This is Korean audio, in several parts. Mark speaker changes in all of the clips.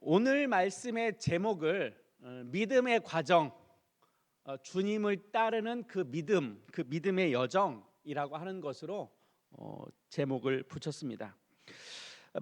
Speaker 1: 오늘 말씀의 제목을 믿음의 과정, 주님을 따르는 그 믿음, 그 믿음의 여정이라고 하는 것으로 제목을 붙였습니다.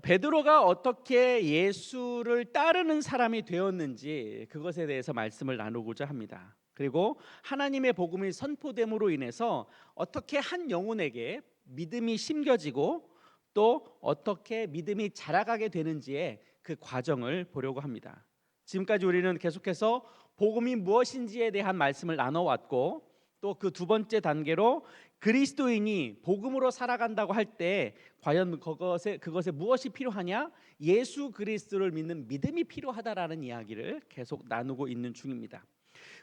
Speaker 1: 베드로가 어떻게 예수를 따르는 사람이 되었는지 그것에 대해서 말씀을 나누고자 합니다. 그리고 하나님의 복음이 선포됨으로 인해서 어떻게 한 영혼에게 믿음이 심겨지고 또 어떻게 믿음이 자라가게 되는지의 그 과정을 보려고 합니다. 지금까지 우리는 계속해서 복음이 무엇인지에 대한 말씀을 나눠왔고 또 그 두 번째 단계로 그리스도인이 복음으로 살아간다고 할 때 과연 그것에 무엇이 필요하냐? 예수 그리스도를 믿는 믿음이 필요하다라는 이야기를 계속 나누고 있는 중입니다.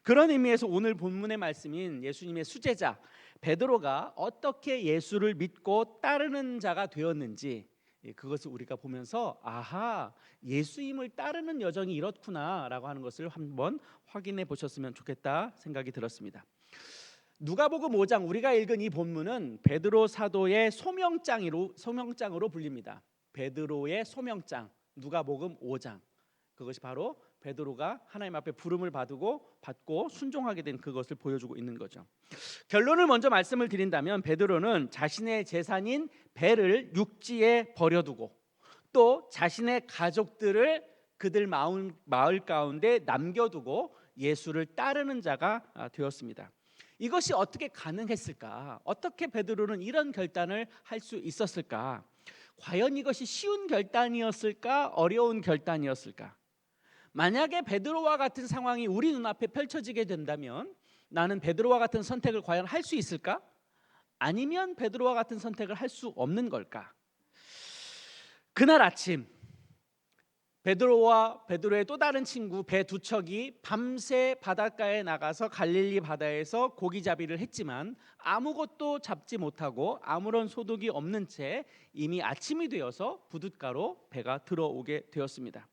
Speaker 1: 그런 의미에서 오늘 본문의 말씀인 예수님의 수제자 베드로가 어떻게 예수를 믿고 따르는 자가 되었는지 그것을 우리가 보면서 아하, 예수님을 따르는 여정이 이렇구나라고 하는 것을 한번 확인해 보셨으면 좋겠다 생각이 들었습니다. 누가복음 5장 우리가 읽은 이 본문은 베드로 사도의 소명장으로 불립니다. 베드로의 소명장, 누가복음 5장. 그것이 바로 베드로가 하나님 앞에 부름을 받고 순종하게 된 그것을 보여주고 있는 거죠. 결론을 먼저 말씀을 드린다면 베드로는 자신의 재산인 배를 육지에 버려두고 또 자신의 가족들을 그들 마을 가운데 남겨두고 예수를 따르는 자가 되었습니다. 이것이 어떻게 가능했을까? 어떻게 베드로는 이런 결단을 할 수 있었을까? 과연 이것이 쉬운 결단이었을까? 어려운 결단이었을까? 만약에 베드로와 같은 상황이 우리 눈앞에 펼쳐지게 된다면 나는 베드로와 같은 선택을 과연 할 수 있을까? 아니면 베드로와 같은 선택을 할 수 없는 걸까? 그날 아침 베드로와 베드로의 또 다른 친구 배 두 척이 밤새 바닷가에 나가서 갈릴리 바다에서 고기잡이를 했지만 아무것도 잡지 못하고 아무런 소득이 없는 채 이미 아침이 되어서 부둣가로 배가 들어오게 되었습니다.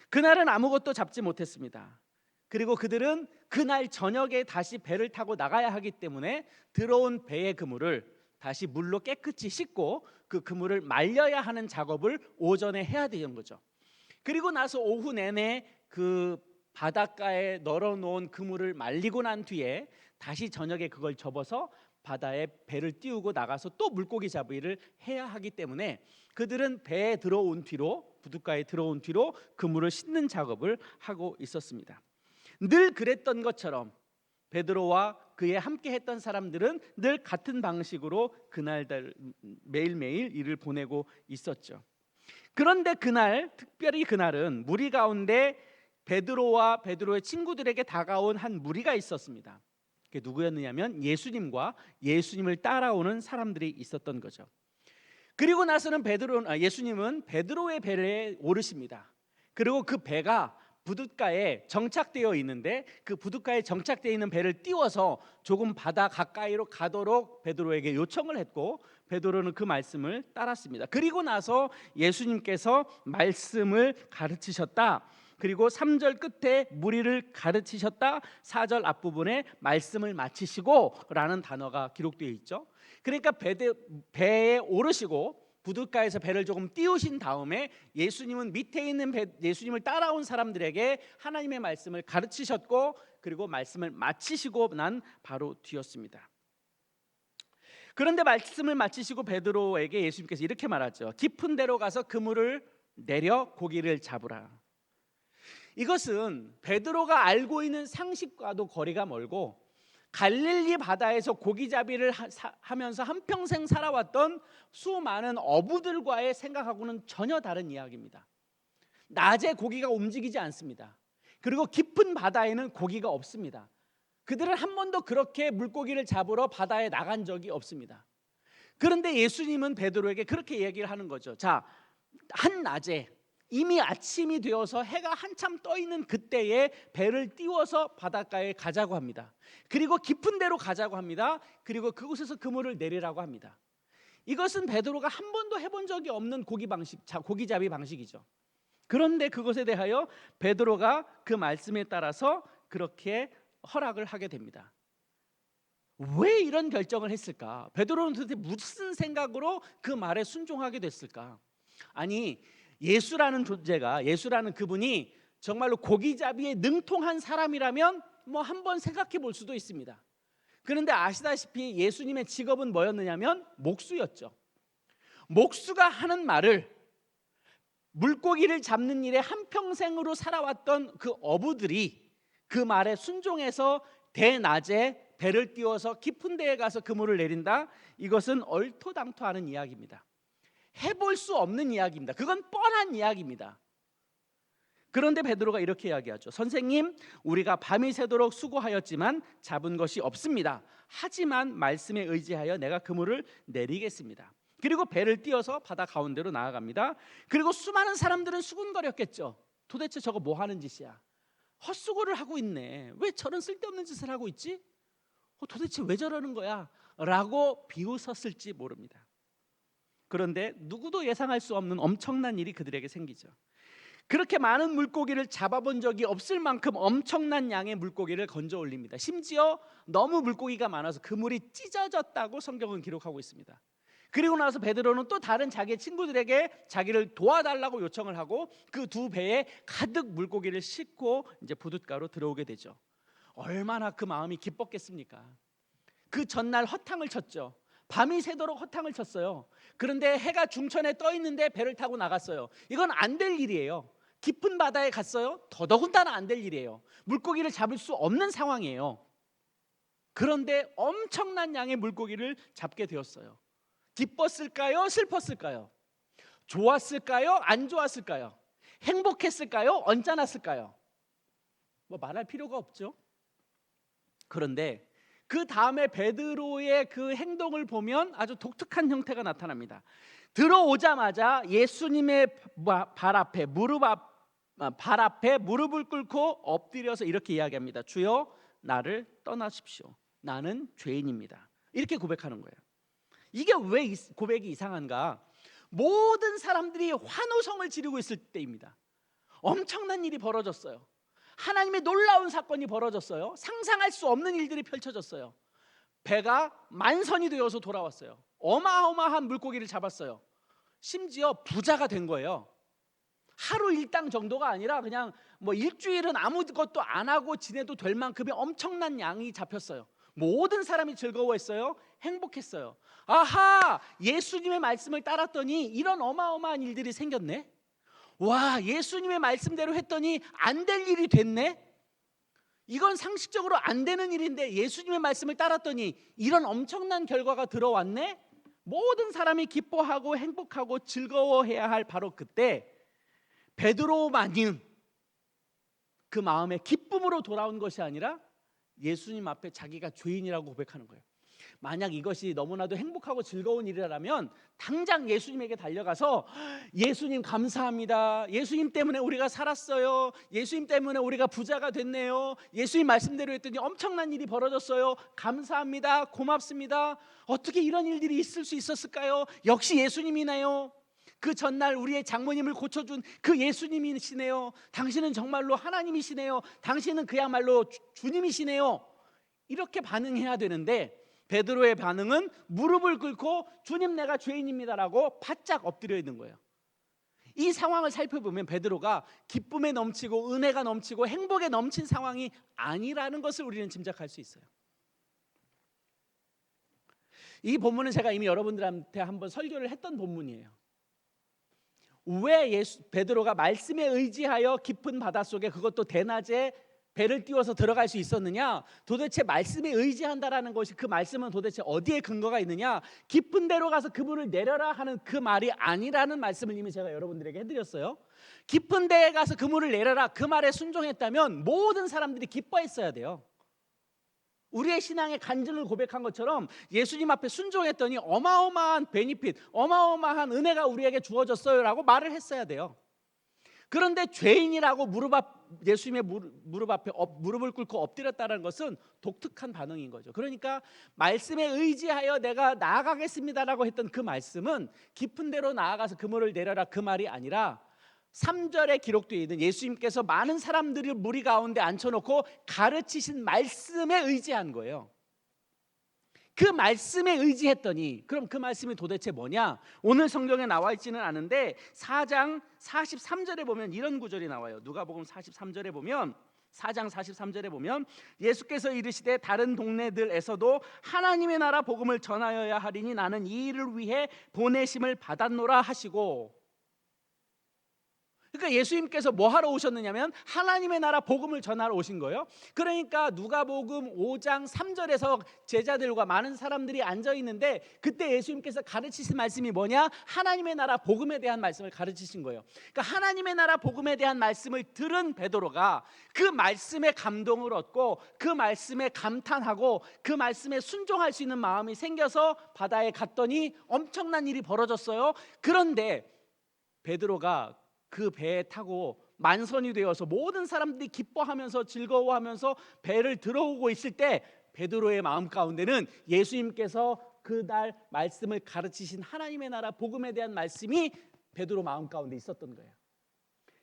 Speaker 1: 그날은 아무것도 잡지 못했습니다. 그리고 그들은 그날 저녁에 다시 배를 타고 나가야 하기 때문에 들어온 배의 그물을 다시 물로 깨끗이 씻고 그 그물을 말려야 하는 작업을 오전에 해야 되는 거죠. 그리고 나서 오후 내내 그 바닷가에 널어놓은 그물을 말리고 난 뒤에 다시 저녁에 그걸 접어서 바다에 배를 띄우고 나가서 또 물고기 잡기를 해야 하기 때문에 그들은 배에 들어온 뒤로 부둣가에 들어온 뒤로 그물을 씻는 작업을 하고 있었습니다. 늘 그랬던 것처럼 베드로와 그에 함께 했던 사람들은 늘 같은 방식으로 그날 매일매일 일을 보내고 있었죠. 그런데 그날, 특별히 그날은 무리 가운데 베드로와 베드로의 친구들에게 다가온 한 무리가 있었습니다. 그게 누구였느냐면 예수님과 예수님을 따라오는 사람들이 있었던 거죠. 그리고 나서는 예수님은 베드로의 배에 오르십니다. 그리고 그 배가 부둣가에 정착되어 있는데 그 부둣가에 정착되어 있는 배를 띄워서 조금 바다 가까이로 가도록 베드로에게 요청을 했고 베드로는 그 말씀을 따랐습니다. 그리고 나서 예수님께서 말씀을 가르치셨다. 그리고 3절 끝에 무리를 가르치셨다. 4절 앞부분에 말씀을 마치시고 라는 단어가 기록되어 있죠. 그러니까 배에 오르시고 부둣가에서 배를 조금 띄우신 다음에 예수님은 밑에 있는 예수님을 따라온 사람들에게 하나님의 말씀을 가르치셨고 그리고 말씀을 마치시고 난 바로 뒤였습니다. 그런데 말씀을 마치시고 베드로에게 예수님께서 이렇게 말하죠. 깊은 데로 가서 그물을 내려 고기를 잡으라. 이것은 베드로가 알고 있는 상식과도 거리가 멀고 갈릴리 바다에서 고기잡이를 하면서 한평생 살아왔던 수많은 어부들과의 생각하고는 전혀 다른 이야기입니다. 낮에 고기가 움직이지 않습니다. 그리고 깊은 바다에는 고기가 없습니다. 그들은 한 번도 그렇게 물고기를 잡으러 바다에 나간 적이 없습니다. 그런데 예수님은 베드로에게 그렇게 얘기를 하는 거죠. 자, 한낮에 이미 아침이 되어서 해가 한참 떠 있는 그때에 배를 띄워서 바닷가에 가자고 합니다. 그리고 깊은 데로 가자고 합니다. 그리고 그곳에서 그물을 내리라고 합니다. 이것은 베드로가 한 번도 해본 적이 없는 고기잡이 방식이죠. 그런데 그것에 대하여 베드로가 그 말씀에 따라서 그렇게 허락을 하게 됩니다. 왜 이런 결정을 했을까? 베드로는 도대체 무슨 생각으로 그 말에 순종하게 됐을까? 아니, 예수라는 존재가, 예수라는 그분이 정말로 고기잡이에 능통한 사람이라면 뭐 한번 생각해 볼 수도 있습니다. 그런데 아시다시피 예수님의 직업은 뭐였느냐면 목수였죠. 목수가 하는 말을, 물고기를 잡는 일에 한평생으로 살아왔던 그 어부들이 그 말에 순종해서 대낮에 배를 띄워서 깊은 데에 가서 그물을 내린다, 이것은 얼토당토하는 이야기입니다. 해볼 수 없는 이야기입니다. 그건 뻔한 이야기입니다. 그런데 베드로가 이렇게 이야기하죠. 선생님, 우리가 밤이 새도록 수고하였지만 잡은 것이 없습니다. 하지만 말씀에 의지하여 내가 그물을 내리겠습니다. 그리고 배를 띄워서 바다 가운데로 나아갑니다. 그리고 수많은 사람들은 수군거렸겠죠. 도대체 저거 뭐 하는 짓이야? 헛수고를 하고 있네. 왜 저런 쓸데없는 짓을 하고 있지? 도대체 왜 저러는 거야? 라고 비웃었을지 모릅니다. 그런데 누구도 예상할 수 없는 엄청난 일이 그들에게 생기죠. 그렇게 많은 물고기를 잡아본 적이 없을 만큼 엄청난 양의 물고기를 건져 올립니다. 심지어 너무 물고기가 많아서 그물이 찢어졌다고 성경은 기록하고 있습니다. 그리고 나서 베드로는 또 다른 자기의 친구들에게 자기를 도와달라고 요청을 하고 그 두 배에 가득 물고기를 싣고 이제 부둣가로 들어오게 되죠. 얼마나 그 마음이 기뻤겠습니까? 그 전날 허탕을 쳤죠. 밤이 새도록 허탕을 쳤어요. 그런데 해가 중천에 떠 있는데 배를 타고 나갔어요. 이건 안 될 일이에요. 깊은 바다에 갔어요. 더더군다나 안 될 일이에요. 물고기를 잡을 수 없는 상황이에요. 그런데 엄청난 양의 물고기를 잡게 되었어요. 기뻤을까요? 슬펐을까요? 좋았을까요? 안 좋았을까요? 행복했을까요? 언짢았을까요? 뭐 말할 필요가 없죠. 그런데 그 다음에 베드로의 그 행동을 보면 아주 독특한 형태가 나타납니다. 들어오자마자 예수님의 발 앞에 무릎을 꿇고 엎드려서 이렇게 이야기합니다. 주여, 나를 떠나십시오. 나는 죄인입니다. 이렇게 고백하는 거예요. 이게 왜 고백이 이상한가? 모든 사람들이 환호성을 지르고 있을 때입니다. 엄청난 일이 벌어졌어요. 하나님의 놀라운 사건이 벌어졌어요. 상상할 수 없는 일들이 펼쳐졌어요. 배가 만선이 되어서 돌아왔어요. 어마어마한 물고기를 잡았어요. 심지어 부자가 된 거예요. 하루 일당 정도가 아니라 그냥 뭐 일주일은 아무것도 안 하고 지내도 될 만큼의 엄청난 양이 잡혔어요. 모든 사람이 즐거워했어요. 행복했어요. 아하, 예수님의 말씀을 따랐더니 이런 어마어마한 일들이 생겼네. 와, 예수님의 말씀대로 했더니 안 될 일이 됐네. 이건 상식적으로 안 되는 일인데 예수님의 말씀을 따랐더니 이런 엄청난 결과가 들어왔네. 모든 사람이 기뻐하고 행복하고 즐거워해야 할 바로 그때 베드로만은 그 마음의 기쁨으로 돌아온 것이 아니라 예수님 앞에 자기가 죄인이라고 고백하는 거예요. 만약 이것이 너무나도 행복하고 즐거운 일이라면 당장 예수님에게 달려가서 예수님 감사합니다. 예수님 때문에 우리가 살았어요. 예수님 때문에 우리가 부자가 됐네요. 예수님 말씀대로 했더니 엄청난 일이 벌어졌어요. 감사합니다. 고맙습니다. 어떻게 이런 일들이 있을 수 있었을까요? 역시 예수님이네요. 그 전날 우리의 장모님을 고쳐준 그 예수님이시네요. 당신은 정말로 하나님이시네요. 당신은 그야말로 주님이시네요. 이렇게 반응해야 되는데 베드로의 반응은 무릎을 꿇고 주님, 내가 죄인입니다라고 바짝 엎드려 있는 거예요. 이 상황을 살펴보면 베드로가 기쁨에 넘치고 은혜가 넘치고 행복에 넘친 상황이 아니라는 것을 우리는 짐작할 수 있어요. 이 본문은 제가 이미 여러분들한테 한번 설교를 했던 본문이에요. 왜 베드로가 말씀에 의지하여 깊은 바닷속에, 그것도 대낮에 배를 띄워서 들어갈 수 있었느냐? 도대체 말씀에 의지한다라는 것이, 그 말씀은 도대체 어디에 근거가 있느냐? 깊은 데로 가서 그물을 내려라 하는 그 말이 아니라는 말씀을 이미 제가 여러분들에게 해드렸어요. 깊은 데에 가서 그물을 내려라, 그 말에 순종했다면 모든 사람들이 기뻐했어야 돼요. 우리의 신앙의 간증을 고백한 것처럼 예수님 앞에 순종했더니 어마어마한 베니핏, 어마어마한 은혜가 우리에게 주어졌어요 라고 말을 했어야 돼요. 그런데 죄인이라고 예수님의 무릎 앞에 무릎을 꿇고 엎드렸다는 것은 독특한 반응인 거죠. 그러니까 말씀에 의지하여 내가 나아가겠습니다라고 했던 그 말씀은 깊은 데로 나아가서 그물을 내려라, 그 말이 아니라 3절에 기록되어 있는 예수님께서 많은 사람들을 무리 가운데 앉혀놓고 가르치신 말씀에 의지한 거예요. 그 말씀에 의지했더니, 그럼 그 말씀이 도대체 뭐냐? 오늘 성경에 나와 있지는 않은데 4장 43절에 보면 이런 구절이 나와요. 누가복음 43절에 보면 4장 43절에 보면 예수께서 이르시되 다른 동네들에서도 하나님의 나라 복음을 전하여야 하리니 나는 이 일을 위해 보내심을 받았노라 하시고, 그러니까 예수님께서 뭐 하러 오셨느냐면 하나님의 나라 복음을 전하러 오신 거예요. 그러니까 누가복음 5장 3절에서 제자들과 많은 사람들이 앉아 있는데 그때 예수님께서 가르치신 말씀이 뭐냐? 하나님의 나라 복음에 대한 말씀을 가르치신 거예요. 그러니까 하나님의 나라 복음에 대한 말씀을 들은 베드로가 그 말씀에 감동을 얻고 그 말씀에 감탄하고 그 말씀에 순종할 수 있는 마음이 생겨서 바다에 갔더니 엄청난 일이 벌어졌어요. 그런데 베드로가 그 배에 타고 만선이 되어서 모든 사람들이 기뻐하면서 즐거워하면서 배를 들어오고 있을 때 베드로의 마음 가운데는 예수님께서 그날 말씀을 가르치신 하나님의 나라 복음에 대한 말씀이 베드로 마음 가운데 있었던 거예요.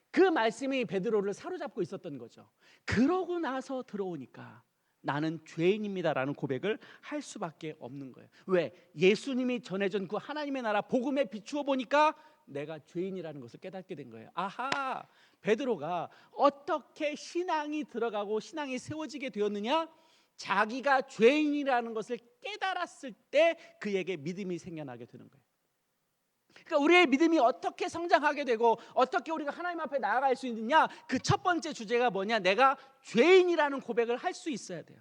Speaker 1: 그 말씀이 베드로를 사로잡고 있었던 거죠. 그러고 나서 들어오니까 나는 죄인입니다라는 고백을 할 수밖에 없는 거예요. 왜? 예수님이 전해준 그 하나님의 나라 복음에 비추어 보니까 내가 죄인이라는 것을 깨닫게 된 거예요. 아하, 베드로가 어떻게 신앙이 들어가고 신앙이 세워지게 되었느냐? 자기가 죄인이라는 것을 깨달았을 때 그에게 믿음이 생겨나게 되는 거예요. 그러니까 우리의 믿음이 어떻게 성장하게 되고 어떻게 우리가 하나님 앞에 나아갈 수 있느냐? 그 첫 번째 주제가 뭐냐? 내가 죄인이라는 고백을 할 수 있어야 돼요.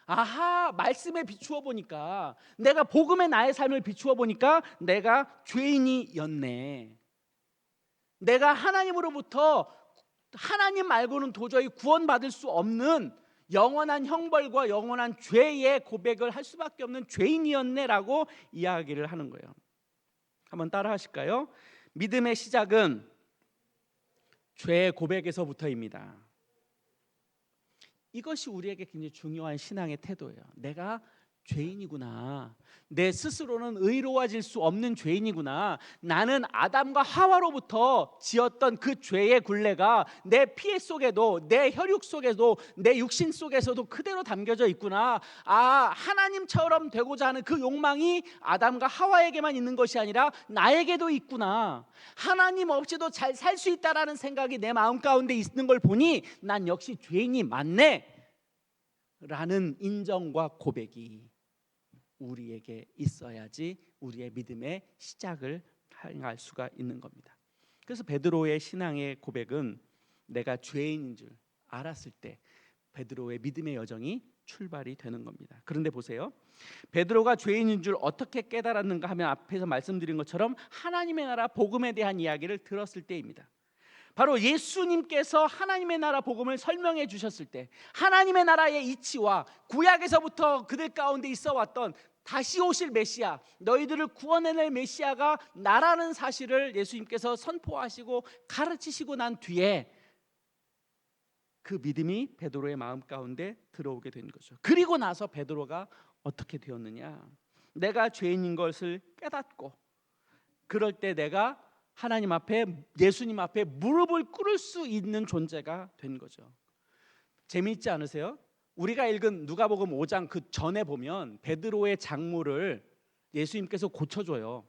Speaker 1: 아하, 말씀에 비추어 보니까, 내가 복음의 나의 삶을 비추어 보니까 내가 죄인이었네. 내가 하나님으로부터 하나님 말고는 도저히 구원받을 수 없는 영원한 형벌과 영원한 죄의 고백을 할 수밖에 없는 죄인이었네라고 이야기를 하는 거예요. 한번 따라 하실까요? 믿음의 시작은 죄의 고백에서부터입니다. 이것이 우리에게 굉장히 중요한 신앙의 태도예요. 내가 죄인이구나. 내 스스로는 의로워질 수 없는 죄인이구나. 나는 아담과 하와로부터 지었던 그 죄의 굴레가 내 피 속에도, 내 혈육 속에도, 내 육신 속에서도 그대로 담겨져 있구나. 아, 하나님처럼 되고자 하는 그 욕망이 아담과 하와에게만 있는 것이 아니라 나에게도 있구나. 하나님 없이도 잘 살 수 있다라는 생각이 내 마음 가운데 있는 걸 보니 난 역시 죄인이 맞네 라는 인정과 고백이 우리에게 있어야지 우리의 믿음의 시작을 할 수가 있는 겁니다. 그래서 베드로의 신앙의 고백은 내가 죄인인 줄 알았을 때 베드로의 믿음의 여정이 출발이 되는 겁니다. 그런데 보세요, 베드로가 죄인인 줄 어떻게 깨달았는가 하면 앞에서 말씀드린 것처럼 하나님의 나라 복음에 대한 이야기를 들었을 때입니다. 바로 예수님께서 하나님의 나라 복음을 설명해 주셨을 때 하나님의 나라의 이치와 구약에서부터 그들 가운데 있어 왔던 다시 오실 메시아, 너희들을 구원해낼 메시아가 나라는 사실을 예수님께서 선포하시고 가르치시고 난 뒤에 그 믿음이 베드로의 마음 가운데 들어오게 된 거죠. 그리고 나서 베드로가 어떻게 되었느냐? 내가 죄인인 것을 깨닫고 그럴 때 내가 하나님 앞에, 예수님 앞에 무릎을 꿇을 수 있는 존재가 된 거죠. 재미있지 않으세요? 우리가 읽은 누가복음 5장 그 전에 보면 베드로의 장모를 예수님께서 고쳐줘요.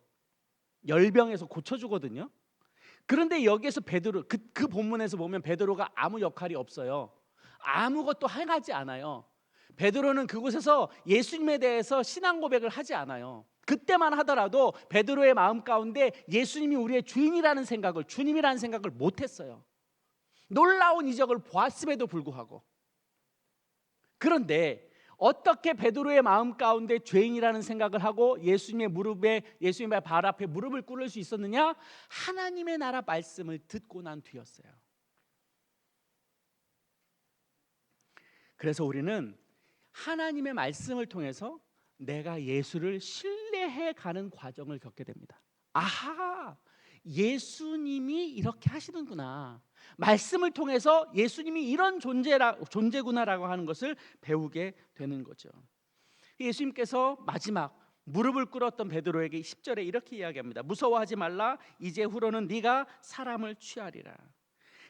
Speaker 1: 열병에서 고쳐주거든요. 그런데 여기에서 베드로, 그 본문에서 보면 베드로가 아무 역할이 없어요. 아무것도 행하지 않아요. 베드로는 그곳에서 예수님에 대해서 신앙 고백을 하지 않아요. 그때만 하더라도 베드로의 마음 가운데 예수님이 우리의 주인이라는 생각을, 주님이라는 생각을 못했어요. 놀라운 이적을 보았음에도 불구하고. 그런데 어떻게 베드로의 마음 가운데 죄인이라는 생각을 하고 예수님의 발 앞에 무릎을 꿇을 수 있었느냐? 하나님의 나라 말씀을 듣고 난 뒤였어요. 그래서 우리는 하나님의 말씀을 통해서 내가 예수를 신뢰해 가는 과정을 겪게 됩니다. 아하, 예수님이 이렇게 하시는구나. 말씀을 통해서 예수님이 이런 존재구나라고 하는 것을 배우게 되는 거죠. 예수님께서 마지막 무릎을 꿇었던 베드로에게 10절에 이렇게 이야기합니다. 무서워하지 말라. 이제 후로는 네가 사람을 취하리라.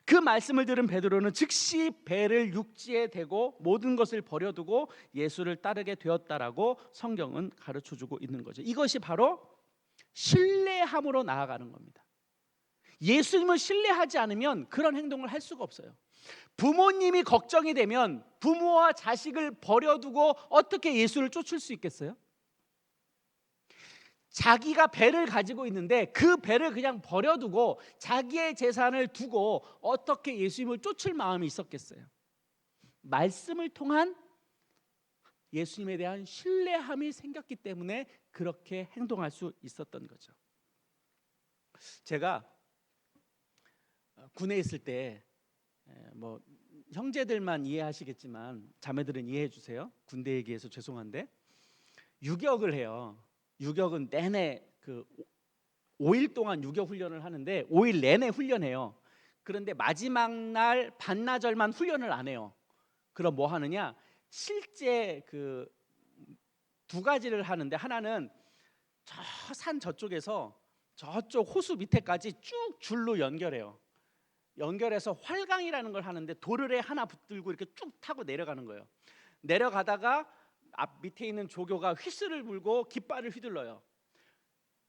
Speaker 1: 그 말씀을 들은 베드로는 즉시 배를 육지에 대고 모든 것을 버려두고 예수를 따르게 되었다라고 성경은 가르쳐주고 있는 거죠. 이것이 바로 신뢰함으로 나아가는 겁니다. 예수님을 신뢰하지 않으면 그런 행동을 할 수가 없어요. 부모님이 걱정이 되면 부모와 자식을 버려두고 어떻게 예수를 쫓을 수 있겠어요? 자기가 배를 가지고 있는데 그 배를 그냥 버려두고 자기의 재산을 두고 어떻게 예수님을 쫓을 마음이 있었겠어요? 말씀을 통한 예수님에 대한 신뢰함이 생겼기 때문에 그렇게 행동할 수 있었던 거죠. 제가 군에 있을 때 뭐 형제들만 이해하시겠지만 자매들은 이해해 주세요. 군대 얘기해서 죄송한데 유격을 해요. 유격은 내내 그 5일 동안 유격 훈련을 하는데 5일 내내 훈련해요. 그런데 마지막 날 반나절만 훈련을 안 해요. 그럼 뭐 하느냐? 실제 그 두 가지를 하는데 하나는 저 산 저쪽에서 저쪽 호수 밑에까지 쭉 줄로 연결해요. 연결해서 활강이라는 걸 하는데 도르래 하나 붙들고 이렇게 쭉 타고 내려가는 거예요. 내려가다가 앞 밑에 있는 조교가 휘슬을 불고 깃발을 휘둘러요.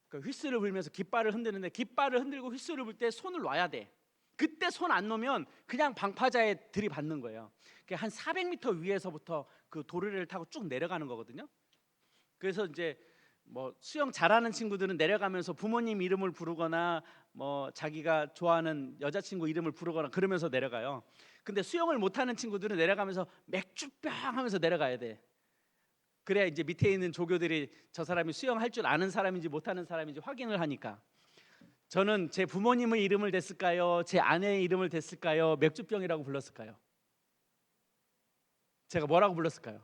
Speaker 1: 그 휘슬을 불면서 깃발을 흔드는데 깃발을 흔들고 휘슬을 불 때 손을 놔야 돼. 그때 손 안 놓으면 그냥 방파제에 들이받는 거예요. 한 400m 위에서부터 그 도르래를 타고 쭉 내려가는 거거든요. 그래서 이제 뭐 수영 잘하는 친구들은 내려가면서 부모님 이름을 부르거나 뭐 자기가 좋아하는 여자친구 이름을 부르거나 그러면서 내려가요. 근데 수영을 못하는 친구들은 내려가면서 맥주병 하면서 내려가야 돼. 그래야 이제 밑에 있는 조교들이 저 사람이 수영할 줄 아는 사람인지 못하는 사람인지 확인을 하니까. 저는 제 부모님의 이름을 댔을까요? 제 아내의 이름을 댔을까요? 맥주병이라고 불렀을까요? 제가 뭐라고 불렀을까요?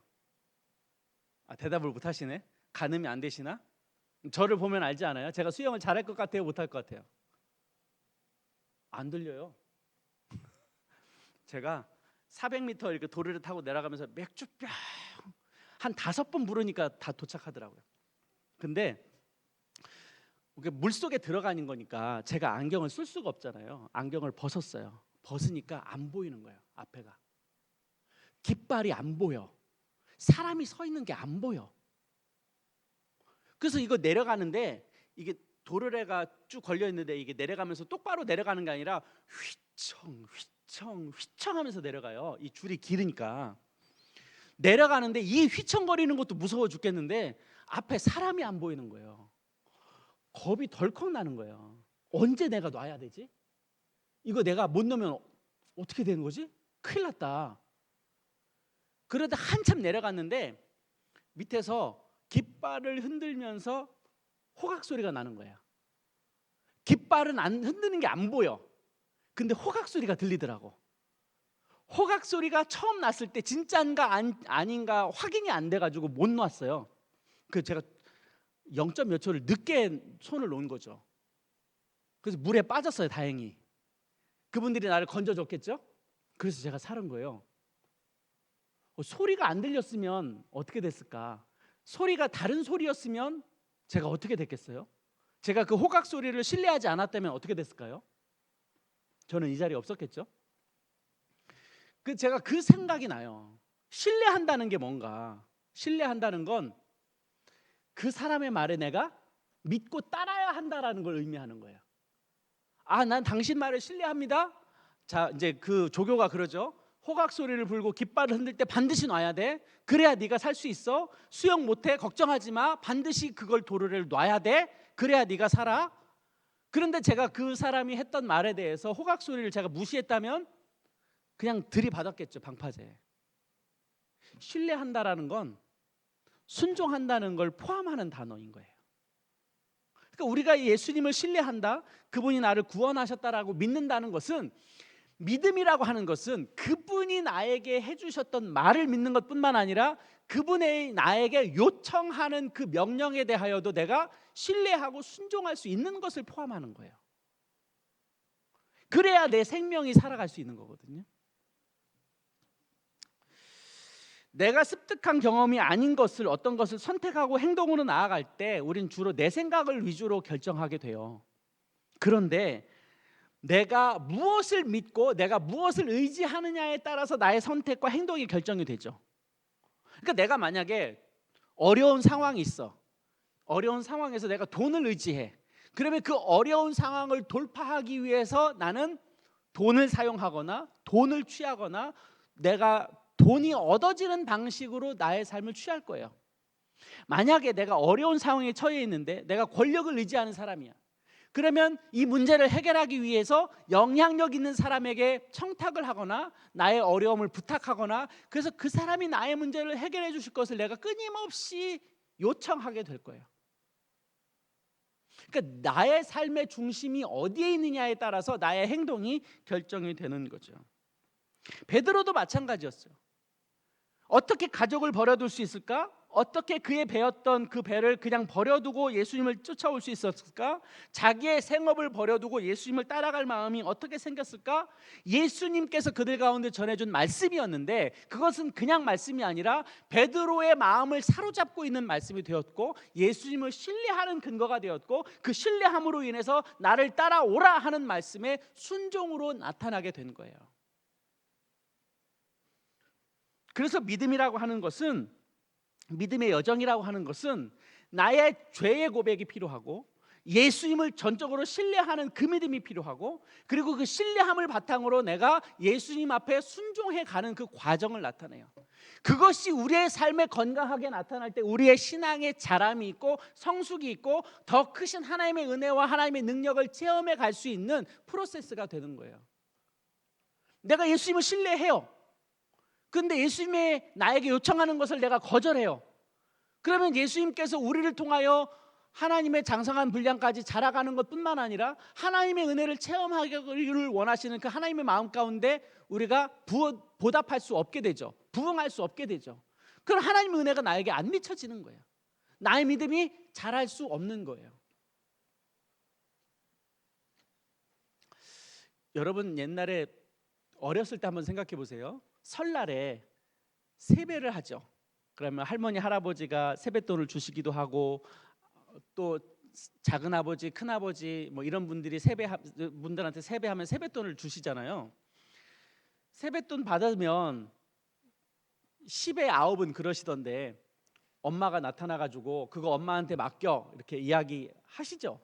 Speaker 1: 대답을 못 하시네. 가늠이 안 되시나? 저를 보면 알지 않아요? 제가 수영을 잘할 것 같아요? 못할 것 같아요? 안 들려요. 제가 400m 이렇게 도르를 타고 내려가면서 맥주병 한 5번 부르니까 다 도착하더라고요. 근데 물속에 들어가는 거니까 제가 안경을 쓸 수가 없잖아요. 안경을 벗었어요. 벗으니까 안 보이는 거예요. 앞에가. 깃발이 안 보여. 사람이 서 있는 게 안 보여. 그래서 이거 내려가는데 이게 도르래가 쭉 걸려 있는데 이게 내려가면서 똑바로 내려가는 게 아니라 휘청 휘청 휘청 하면서 내려가요. 이 줄이 길으니까. 내려가는데 이 휘청거리는 것도 무서워 죽겠는데 앞에 사람이 안 보이는 거예요. 겁이 덜컥 나는 거예요. 언제 내가 놔야 되지? 이거 내가 못 넣으면 어떻게 되는 거지? 큰일 났다. 그러다 한참 내려갔는데 밑에서 깃발을 흔들면서 호각 소리가 나는 거예요. 깃발은 안 흔드는 게 안 보여. 근데 호각 소리가 들리더라고. 호각 소리가 처음 났을 때 진짜인가 아닌가 확인이 안 돼가지고 못 놨어요. 그 제가 0점 몇 초를 늦게 손을 놓은 거죠. 그래서 물에 빠졌어요. 다행히. 그분들이 나를 건져줬겠죠. 그래서 제가 살은 거예요. 소리가 안 들렸으면 어떻게 됐을까? 소리가 다른 소리였으면 제가 어떻게 됐겠어요? 제가 그 호각 소리를 신뢰하지 않았다면 어떻게 됐을까요? 저는 이 자리에 없었겠죠. 제가 그 생각이 나요. 신뢰한다는 게 뭔가? 신뢰한다는 건 그 사람의 말에 내가 믿고 따라야 한다라는 걸 의미하는 거예요. 난 당신 말을 신뢰합니다. 자, 이제 그 조교가 그러죠. 호각 소리를 불고 깃발을 흔들 때 반드시 놔야 돼. 그래야 네가 살 수 있어. 수영 못해 걱정하지 마. 반드시 그걸 도르래를 놔야 돼. 그래야 네가 살아. 그런데 제가 그 사람이 했던 말에 대해서 호각 소리를 제가 무시했다면 그냥 들이받았겠죠. 방파제. 신뢰한다라는 건 순종한다는 걸 포함하는 단어인 거예요. 그러니까 우리가 예수님을 신뢰한다, 그분이 나를 구원하셨다라고 믿는다는 것은, 믿음이라고 하는 것은 그분이 나에게 해주셨던 말을 믿는 것뿐만 아니라 그분의 나에게 요청하는 그 명령에 대하여도 내가 신뢰하고 순종할 수 있는 것을 포함하는 거예요. 그래야 내 생명이 살아갈 수 있는 거거든요. 내가 습득한 경험이 아닌 것을, 어떤 것을 선택하고 행동으로 나아갈 때 우린 주로 내 생각을 위주로 결정하게 돼요. 그런데 내가 무엇을 믿고 내가 무엇을 의지하느냐에 따라서 나의 선택과 행동이 결정이 되죠. 그러니까 내가 만약에 어려운 상황이 있어. 어려운 상황에서 내가 돈을 의지해. 그러면 그 어려운 상황을 돌파하기 위해서 나는 돈을 사용하거나 돈을 취하거나 내가 돈이 얻어지는 방식으로 나의 삶을 취할 거예요. 만약에 내가 어려운 상황에 처해 있는데 내가 권력을 의지하는 사람이야. 그러면 이 문제를 해결하기 위해서 영향력 있는 사람에게 청탁을 하거나 나의 어려움을 부탁하거나 그래서 그 사람이 나의 문제를 해결해 주실 것을 내가 끊임없이 요청하게 될 거예요. 그러니까 나의 삶의 중심이 어디에 있느냐에 따라서 나의 행동이 결정이 되는 거죠. 베드로도 마찬가지였어요. 어떻게 가족을 버려둘 수 있을까? 어떻게 그의 배웠던 그 배를 그냥 버려두고 예수님을 쫓아올 수 있었을까? 자기의 생업을 버려두고 예수님을 따라갈 마음이 어떻게 생겼을까? 예수님께서 그들 가운데 전해준 말씀이었는데 그것은 그냥 말씀이 아니라 베드로의 마음을 사로잡고 있는 말씀이 되었고 예수님을 신뢰하는 근거가 되었고 그 신뢰함으로 인해서 나를 따라오라 하는 말씀의 순종으로 나타나게 된 거예요. 그래서 믿음이라고 하는 것은 믿음의 여정이라고 하는 것은 나의 죄의 고백이 필요하고 예수님을 전적으로 신뢰하는 그 믿음이 필요하고 그리고 그 신뢰함을 바탕으로 내가 예수님 앞에 순종해 가는 그 과정을 나타내요. 그것이 우리의 삶에 건강하게 나타날 때 우리의 신앙의 자람이 있고 성숙이 있고 더 크신 하나님의 은혜와 하나님의 능력을 체험해 갈 수 있는 프로세스가 되는 거예요. 내가 예수님을 신뢰해요. 그런데 예수님이 나에게 요청하는 것을 내가 거절해요. 그러면 예수님께서 우리를 통하여 하나님의 장성한 분량까지 자라가는 것뿐만 아니라 하나님의 은혜를 체험하기를 원하시는 그 하나님의 마음 가운데 우리가 보답할 수 없게 되죠. 부응할 수 없게 되죠. 그럼 하나님의 은혜가 나에게 안 미쳐지는 거예요. 나의 믿음이 자랄 수 없는 거예요. 여러분 옛날에 어렸을 때 한번 생각해 보세요. 설날에 세배를 하죠. 그러면 할머니 할아버지가 세뱃돈을 주시기도 하고 또 작은 아버지 큰 아버지 뭐 이런 분들이 분들한테 세배하면 세뱃돈을 주시잖아요. 세뱃돈 받으면 10의 9은 그러시던데 엄마가 나타나 가지고 그거 엄마한테 맡겨 이렇게 이야기하시죠.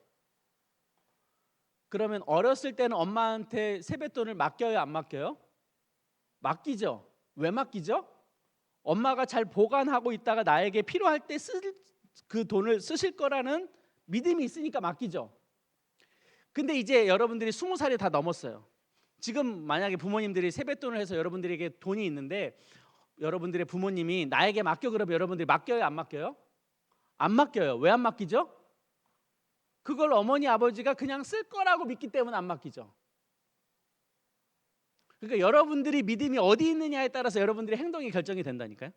Speaker 1: 그러면 어렸을 때는 엄마한테 세뱃돈을 맡겨요 안 맡겨요? 맡기죠. 왜 맡기죠? 엄마가 잘 보관하고 있다가 나에게 필요할 때 그 돈을 쓰실 거라는 믿음이 있으니까 맡기죠. 근데 이제 여러분들이 20살이 다 넘었어요. 지금 만약에 부모님들이 세뱃돈을 해서 여러분들에게 돈이 있는데 여러분들의 부모님이 나에게 맡겨 그러면 여러분들이 맡겨요 안 맡겨요? 안 맡겨요. 왜 안 맡기죠? 그걸 어머니 아버지가 그냥 쓸 거라고 믿기 때문에 안 맡기죠. 그러니까 여러분들이 믿음이 어디 있느냐에 따라서 여러분들의 행동이 결정이 된다니까요.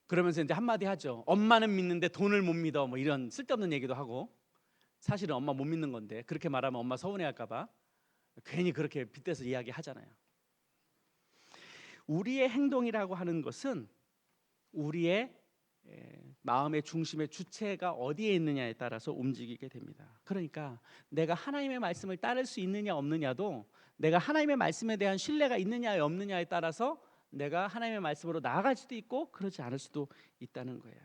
Speaker 1: 그러면서 이제 한마디 하죠. 엄마는 믿는데 돈을 못 믿어. 뭐 이런 쓸데없는 얘기도 하고 사실은 엄마 못 믿는 건데 그렇게 말하면 엄마 서운해할까 봐 괜히 그렇게 빗대서 이야기하잖아요. 우리의 행동이라고 하는 것은 우리의 마음의 중심의 주체가 어디에 있느냐에 따라서 움직이게 됩니다. 그러니까 내가 하나님의 말씀을 따를 수 있느냐 없느냐도 내가 하나님의 말씀에 대한 신뢰가 있느냐 없느냐에 따라서 내가 하나님의 말씀으로 나아갈 수도 있고 그렇지 않을 수도 있다는 거예요.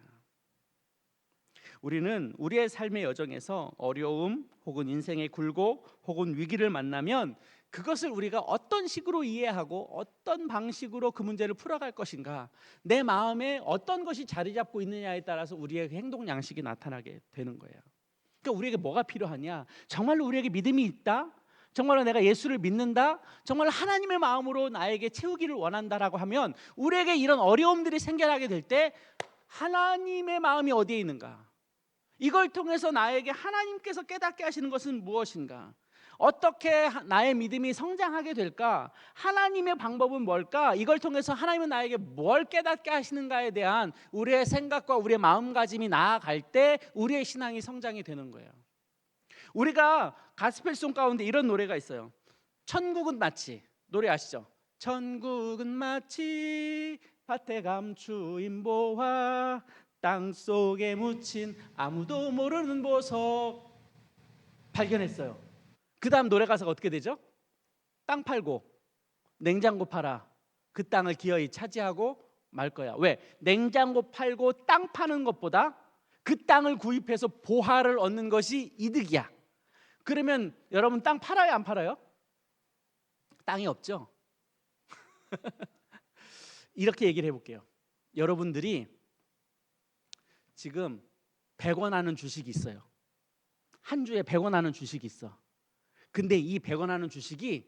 Speaker 1: 우리는 우리의 삶의 여정에서 어려움 혹은 인생의 굴곡 혹은 위기를 만나면 그것을 우리가 어떤 식으로 이해하고 어떤 방식으로 그 문제를 풀어갈 것인가, 내 마음에 어떤 것이 자리 잡고 있느냐에 따라서 우리의 행동 양식이 나타나게 되는 거예요. 그러니까 우리에게 뭐가 필요하냐? 정말로 우리에게 믿음이 있다? 정말로 내가 예수를 믿는다? 정말 하나님의 마음으로 나에게 채우기를 원한다라고 하면 우리에게 이런 어려움들이 생겨나게 될 때 하나님의 마음이 어디에 있는가? 이걸 통해서 나에게 하나님께서 깨닫게 하시는 것은 무엇인가? 어떻게 나의 믿음이 성장하게 될까? 하나님의 방법은 뭘까? 이걸 통해서 하나님은 나에게 뭘 깨닫게 하시는가에 대한 우리의 생각과 우리의 마음가짐이 나아갈 때 우리의 신앙이 성장이 되는 거예요. 우리가 가스펠송 가운데 이런 노래가 있어요. 천국은 마치, 노래 아시죠? 천국은 마치 밭에 감추인 보화 땅 속에 묻힌 아무도 모르는 보석 발견했어요. 그 다음 노래 가사가 어떻게 되죠? 땅 팔고 냉장고 팔아 그 땅을 기어이 차지하고 말 거야. 왜? 냉장고 팔고 땅 파는 것보다 그 땅을 구입해서 보화를 얻는 것이 이득이야. 그러면 여러분 땅 팔아요, 안 팔아요? 땅이 없죠. 이렇게 얘기를 해볼게요. 여러분들이 지금 100원 하는 주식이 있어요. 한 주에 100원 하는 주식이 있어. 근데 이 100원 하는 주식이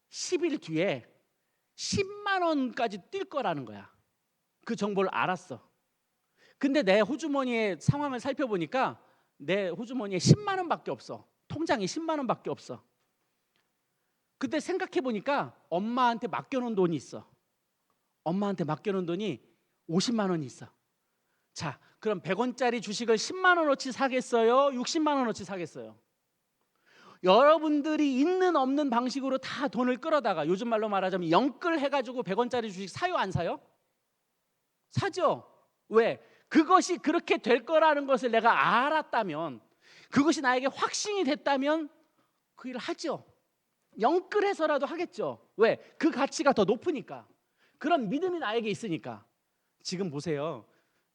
Speaker 1: 10일 뒤에 10만 원까지 뛸 거라는 거야. 그 정보를 알았어. 근데 내 호주머니의 상황을 살펴보니까 내 호주머니에 10만 원밖에 없어. 통장에 10만 원밖에 없어. 그때 생각해 보니까 엄마한테 맡겨놓은 돈이 있어. 엄마한테 맡겨놓은 돈이 50만 원이 있어. 자, 그럼 100원짜리 주식을 10만 원어치 사겠어요? 60만 원어치 사겠어요? 여러분들이 있는 없는 방식으로 다 돈을 끌어다가 요즘 말로 말하자면 영끌 해가지고 100원짜리 주식 사요, 안 사요? 사죠. 왜? 그것이 그렇게 될 거라는 것을 내가 알았다면, 그것이 나에게 확신이 됐다면 그 일을 하죠. 영끌해서라도 하겠죠. 왜? 그 가치가 더 높으니까. 그런 믿음이 나에게 있으니까. 지금 보세요.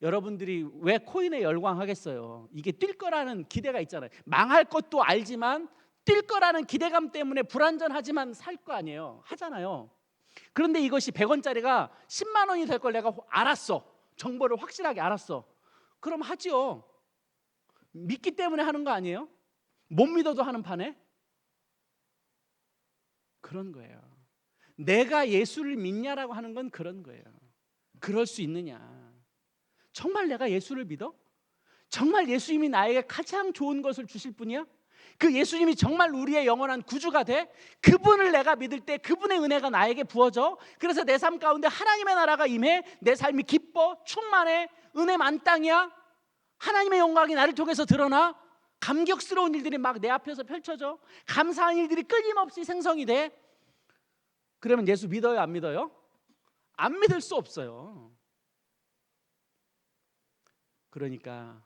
Speaker 1: 여러분들이 왜 코인에 열광하겠어요? 이게 뛸 거라는 기대가 있잖아요. 망할 것도 알지만 뛸 거라는 기대감 때문에 불안전하지만 살 거 아니에요. 하잖아요. 그런데 이것이 100원짜리가 10만 원이 될 걸 내가 알았어. 정보를 확실하게 알았어. 그럼 하지요. 믿기 때문에 하는 거 아니에요? 못 믿어도 하는 판에? 그런 거예요. 내가 예수를 믿냐라고 하는 건 그런 거예요. 그럴 수 있느냐? 정말 내가 예수를 믿어? 정말 예수님이 나에게 가장 좋은 것을 주실 분이야? 그 예수님이 정말 우리의 영원한 구주가 돼? 그분을 내가 믿을 때 그분의 은혜가 나에게 부어져. 그래서 내 삶 가운데 하나님의 나라가 임해. 내 삶이 기뻐, 충만해, 은혜 만땅이야. 하나님의 영광이 나를 통해서 드러나. 감격스러운 일들이 막 내 앞에서 펼쳐져. 감사한 일들이 끊임없이 생성이 돼. 그러면 예수 믿어요, 안 믿어요? 안 믿을 수 없어요. 그러니까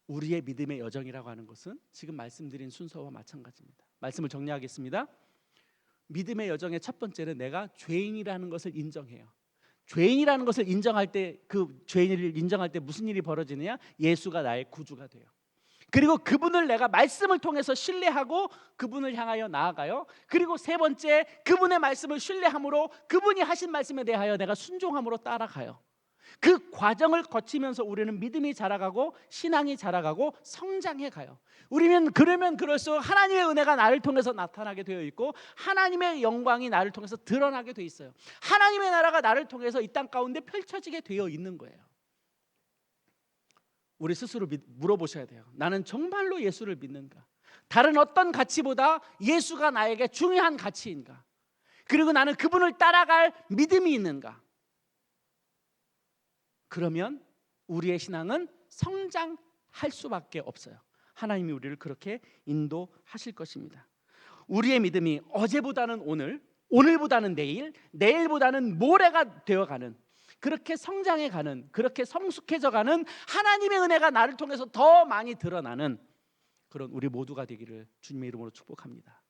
Speaker 1: 우리의 믿음의 여정이라고 하는 것은 지금 말씀드린 순서와 마찬가지입니다. 말씀을 정리하겠습니다. 믿음의 여정의 첫 번째는 내가 죄인이라는 것을 인정해요. 죄인이라는 것을 인정할 때, 그 죄인을 인정할 때 무슨 일이 벌어지느냐? 예수가 나의 구주가 돼요. 그리고 그분을 내가 말씀을 통해서 신뢰하고 그분을 향하여 나아가요. 그리고 세 번째, 그분의 말씀을 신뢰함으로 그분이 하신 말씀에 대하여 내가 순종함으로 따라가요. 그 과정을 거치면서 우리는 믿음이 자라가고 신앙이 자라가고 성장해 가요. 우리는 그러면 그럴수록 하나님의 은혜가 나를 통해서 나타나게 되어 있고 하나님의 영광이 나를 통해서 드러나게 되어 있어요. 하나님의 나라가 나를 통해서 이 땅 가운데 펼쳐지게 되어 있는 거예요. 우리 스스로 물어보셔야 돼요. 나는 정말로 예수를 믿는가? 다른 어떤 가치보다 예수가 나에게 중요한 가치인가? 그리고 나는 그분을 따라갈 믿음이 있는가? 그러면 우리의 신앙은 성장할 수밖에 없어요. 하나님이 우리를 그렇게 인도하실 것입니다. 우리의 믿음이 어제보다는 오늘, 오늘보다는 내일, 내일보다는 모레가 되어가는, 그렇게 성장해가는, 그렇게 성숙해져가는 하나님의 은혜가 나를 통해서 더 많이 드러나는 그런 우리 모두가 되기를 주님의 이름으로 축복합니다.